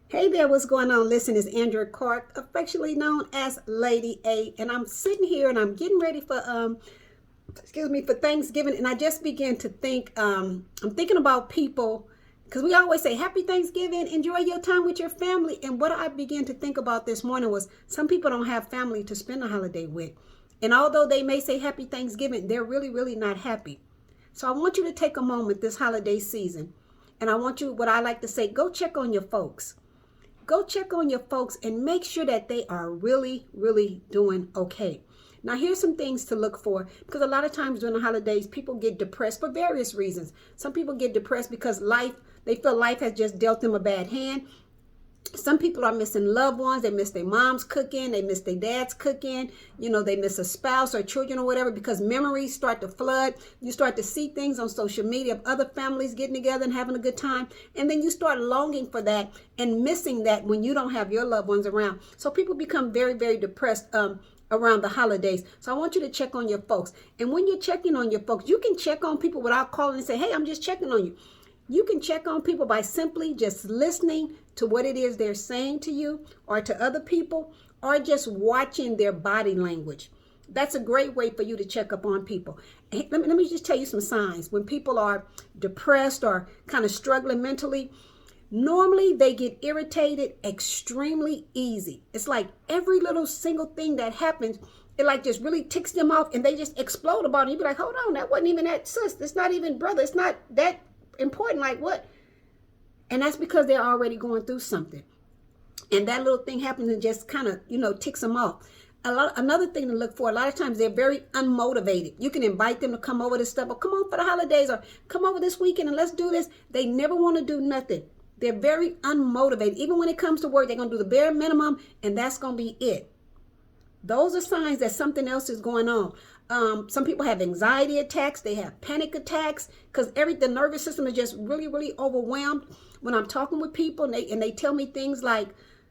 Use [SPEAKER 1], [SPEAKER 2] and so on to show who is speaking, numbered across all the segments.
[SPEAKER 1] Hey there, what's going on? Listen, it's Andrea Clark, affectionately known as Lady A, and I'm sitting here and I'm getting ready for for Thanksgiving, and I just began to think I'm thinking about people because we always say happy Thanksgiving, enjoy your time with your family, and what I began to think about this morning was some people don't have family to spend the holiday with. And although they may say happy Thanksgiving, they're really not happy. So I want you to take a moment this holiday season, and I want you, what I like to say, go check on your folks. Go check on your folks and make sure that they are really doing okay. Now, here's some things to look for, because a lot of times during the holidays, people get depressed for various reasons. Some people get depressed because they feel life has just dealt them a bad hand. Some people are missing loved ones. They miss their mom's cooking. They miss their dad's cooking. They miss a spouse or children or whatever, because memories start to flood. You start to see things on social media of other families getting together and having a good time. And then you start longing for that and missing that when you don't have your loved ones around. So people become very depressed around the holidays. So I want you to check on your folks. And when you're checking on your folks, you can check on people without calling and say, hey, I'm just checking on you. You can check on people by simply just listening to what it is they're saying to you or to other people, or just watching their body language. That's a great way for you to check up on people. Let me just tell you some signs. When people are depressed or kind of struggling mentally, normally they get irritated extremely easy. It's like every little single thing that happens, it like just really ticks them off and they just explode about it. You'd be like, hold on, that wasn't even that sis. It's not even brother. It's not that important. Like what? And that's because they're already going through something. And that little thing happens and just kind of, ticks them off. Another thing to look for, a lot of times they're very unmotivated. You can invite them to come over to stuff, or come on for the holidays, or come over this weekend and let's do this. They never want to do nothing. They're very unmotivated. Even when it comes to work, they're going to do the bare minimum, and that's going to be it. Those are signs that something else is going on. Some people have anxiety attacks. They have panic attacks because the nervous system is just really overwhelmed. When I'm talking with people and they tell me things like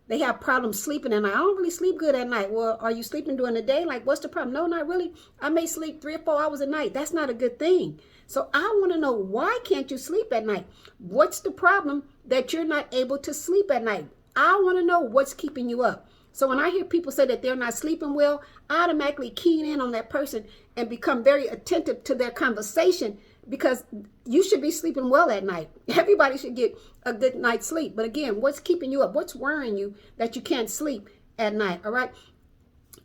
[SPEAKER 1] they have problems sleeping and I don't really sleep good at night. Well, are you sleeping during the day? Like, what's the problem? No, not really. I may sleep 3 or 4 hours a night. That's not a good thing. So I want to know, why can't you sleep at night? What's the problem that you're not able to sleep at night? I want to know what's keeping you up. So when I hear people say that they're not sleeping well, I automatically keen in on that person and become very attentive to their conversation, because you should be sleeping well at night. Everybody should get a good night's sleep. But again, what's keeping you up? What's worrying you that you can't sleep at night? All right.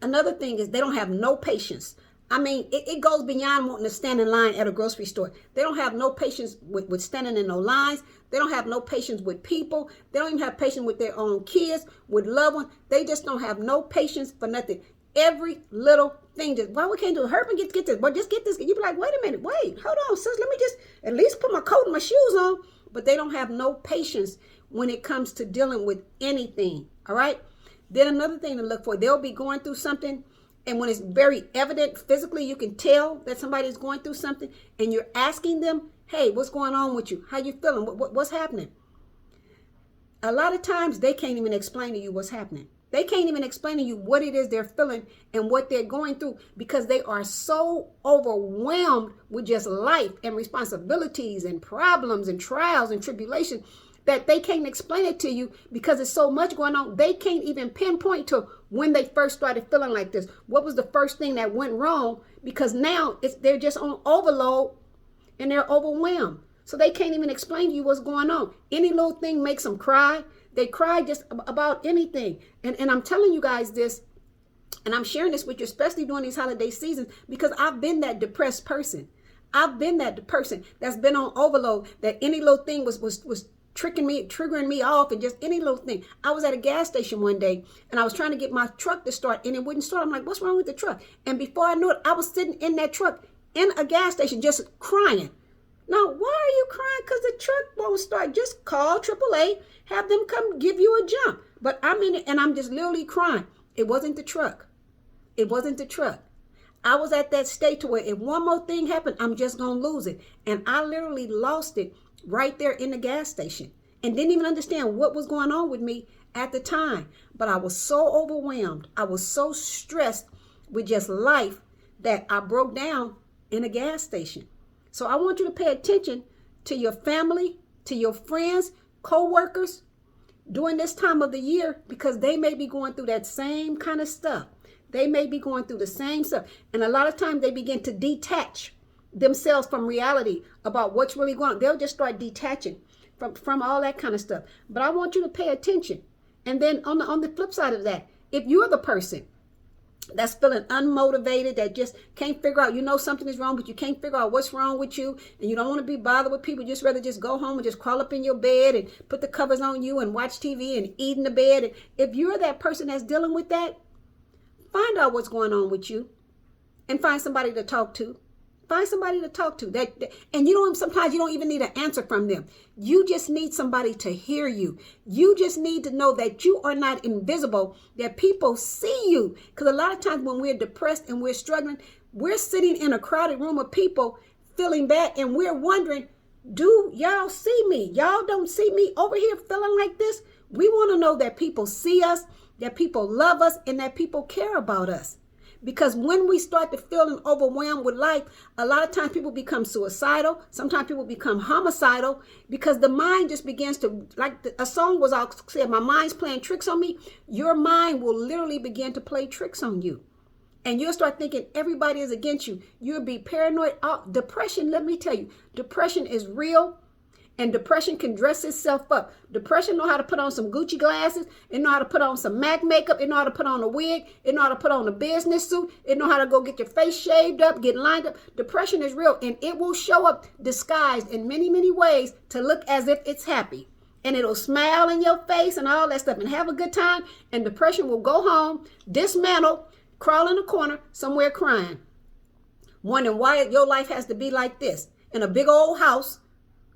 [SPEAKER 1] Another thing is they don't have no patience. I mean, it goes beyond wanting to stand in line at a grocery store. They don't have no patience with standing in no lines. They don't have no patience with people. They don't even have patience with their own kids, with loved ones. They just don't have no patience for nothing. Every little thing, just, why we can't do it? Hurry, get this. But just get this. You be like, wait a minute, hold on, sis. Let me just at least put my coat and my shoes on. But they don't have no patience when it comes to dealing with anything. All right. Then another thing to look for, they'll be going through something. And when it's very evident physically, you can tell that somebody's going through something, and you're asking them, hey, what's going on with you? How you feeling? What's happening? A lot of times they can't even explain to you what's happening. They can't even explain to you what it is they're feeling and what they're going through, because they are so overwhelmed with just life and responsibilities and problems and trials and tribulations that they can't explain it to you, because there's so much going on. They can't even pinpoint to when they first started feeling like this. What was the first thing that went wrong? Because now they're just on overload and they're overwhelmed. So they can't even explain to you what's going on. Any little thing makes them cry. They cry just about anything. And I'm telling you guys this, and I'm sharing this with you, especially during these holiday seasons, because I've been that depressed person. I've been that person that's been on overload, that any little thing was triggering me off, and just any little thing. I was at a gas station one day and I was trying to get my truck to start and it wouldn't start. I'm like, what's wrong with the truck? And before I knew it, I was sitting in that truck in a gas station just crying. Now, why are you crying? Because the truck won't start. Just call AAA, have them come give you a jump. But I'm in it and I'm just literally crying. It wasn't the truck. It wasn't the truck. I was at that state to where if one more thing happened, I'm just going to lose it. And I literally lost it right there in the gas station and didn't even understand what was going on with me at the time. But I was so overwhelmed. I was so stressed with just life that I broke down in a gas station. So I want you to pay attention to your family, to your friends, co-workers. during this time of the year, because they may be going through that same kind of stuff. They may be going through the same stuff. And a lot of times they begin to detach themselves from reality about what's really going on. They'll just start detaching from all that kind of stuff. But I want you to pay attention. And then on the flip side of that, if you're the person that's feeling unmotivated, that just can't figure out, you know something is wrong, but you can't figure out what's wrong with you, and you don't want to be bothered with people, you just rather just go home and just crawl up in your bed and put the covers on you and watch TV and eat in the bed. And if you're that person that's dealing with that, find out what's going on with you and find somebody to talk to. Find somebody to talk to. And sometimes you don't even need an answer from them. You just need somebody to hear you. You just need to know that you are not invisible, that people see you. Because a lot of times when we're depressed and we're struggling, we're sitting in a crowded room of people feeling bad, and we're wondering, do y'all see me? Y'all don't see me over here feeling like this? We want to know that people see us, that people love us, and that people care about us. Because when we start to feel overwhelmed with life, a lot of times people become suicidal. Sometimes people become homicidal because the mind just begins to, like a song was all said, my mind's playing tricks on me. Your mind will literally begin to play tricks on you. And you'll start thinking everybody is against you. You'll be paranoid. Depression, let me tell you, depression is real. And depression can dress itself up. Depression know how to put on some Gucci glasses. It know how to put on some MAC makeup. It know how to put on a wig. It know how to put on a business suit. It know how to go get your face shaved up, get lined up. Depression is real, and it will show up disguised in many, many ways to look as if it's happy. And it'll smile in your face and all that stuff and have a good time. And depression will go home, dismantle, crawl in a corner somewhere crying, wondering why your life has to be like this, in a big old house,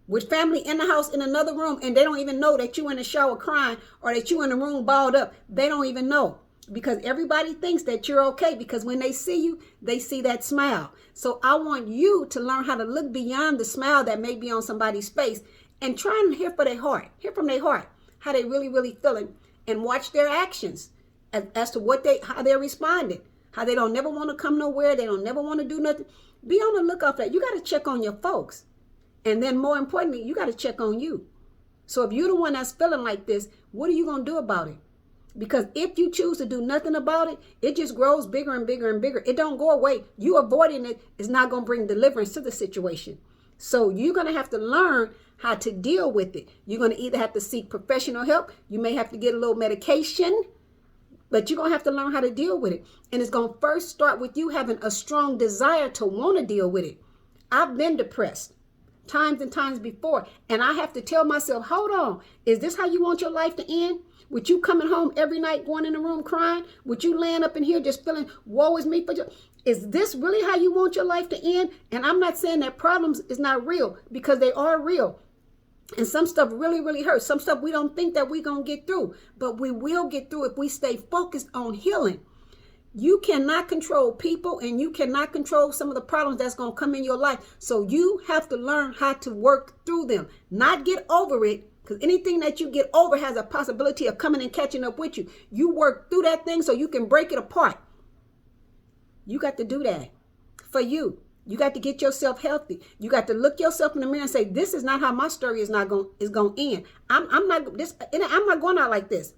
[SPEAKER 1] with family in the house in another room, and they don't even know that you in the shower crying or that you in the room balled up. They don't even know, because everybody thinks that you're okay, because when they see you, they see that smile. So I want you to learn how to look beyond the smile that may be on somebody's face and try and hear from their heart, how they really, really feeling, and watch their actions as to how they're responding, how they don't never want to come nowhere. They don't never want to do nothing. Be on the lookout for that. You got to check on your folks. And then more importantly, you got to check on you. So if you're the one that's feeling like this, what are you going to do about it? Because if you choose to do nothing about it, it just grows bigger and bigger and bigger. It don't go away. You avoiding it is not going to bring deliverance to the situation. So you're going to have to learn how to deal with it. You're going to either have to seek professional help. You may have to get a little medication, but you're going to have to learn how to deal with it. And it's going to first start with you having a strong desire to want to deal with it. I've been depressed times and times before, and I have to tell myself, hold on, is this how you want your life to end? With you coming home every night, going in the room crying? With you laying up in here just feeling, woe is me? Is this really how you want your life to end? And I'm not saying that problems is not real, because they are real. And some stuff really, really hurts. Some stuff we don't think that we're going to get through, but we will get through if we stay focused on healing. You cannot control people, and you cannot control some of the problems that's going to come in your life. So you have to learn how to work through them, not get over it, because anything that you get over has a possibility of coming and catching up with you. You work through that thing so you can break it apart. You got to do that for you. You got to get yourself healthy. You got to look yourself in the mirror and say, this is not how my story is going to end. I'm not going out like this.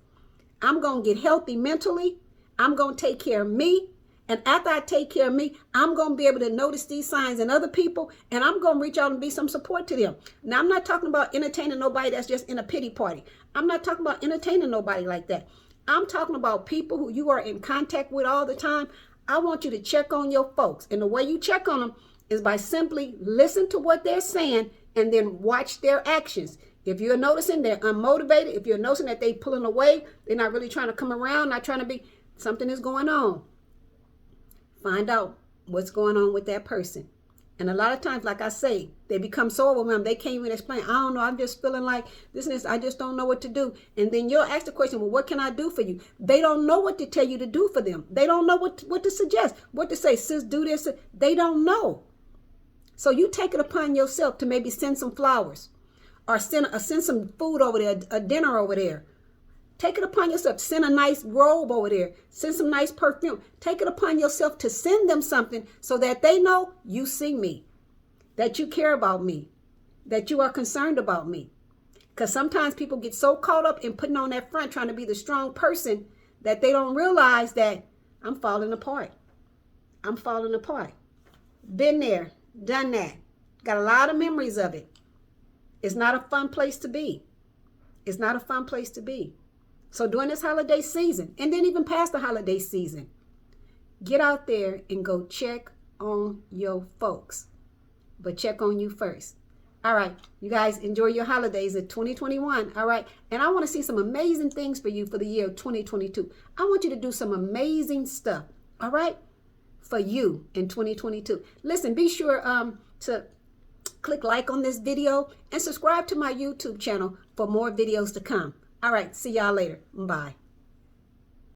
[SPEAKER 1] I'm going to get healthy mentally. I'm going to take care of me. And after I take care of me, I'm going to be able to notice these signs in other people, and I'm going to reach out and be some support to them. Now, I'm not talking about entertaining nobody that's just in a pity party. I'm not talking about entertaining nobody like that. I'm talking about people who you are in contact with all the time. I want you to check on your folks. And the way you check on them is by simply listen to what they're saying and then watch their actions. If you're noticing they're unmotivated, if you're noticing that they're pulling away, they're not really trying to come around, not trying to be, something is going on. Find out what's going on with that person. And a lot of times, like I say, they become so overwhelmed, they can't even explain. I don't know, I'm just feeling like this and this. I just don't know what to do. And then you'll ask the question, well, what can I do for you? They don't know what to tell you to do for them. They don't know what to suggest, what to say. Sis, do this. They don't know. So you take it upon yourself to maybe send some flowers, or send some food over there, a dinner over there. Take it upon yourself. Send a nice robe over there. Send some nice perfume. Take it upon yourself to send them something so that they know you see me, that you care about me, that you are concerned about me. Because sometimes people get so caught up in putting on that front, trying to be the strong person, that they don't realize that I'm falling apart. I'm falling apart. Been there, done that. Got a lot of memories of it. It's not a fun place to be. It's not a fun place to be. So during this holiday season, and then even past the holiday season, get out there and go check on your folks. But check on you first. All right, you guys enjoy your holidays of 2021. All right, and I want to see some amazing things for you for the year of 2022. I want you to do some amazing stuff. All right, for you in 2022. Listen, be sure to click like on this video and subscribe to my YouTube channel for more videos to come. All right, see y'all later. Bye.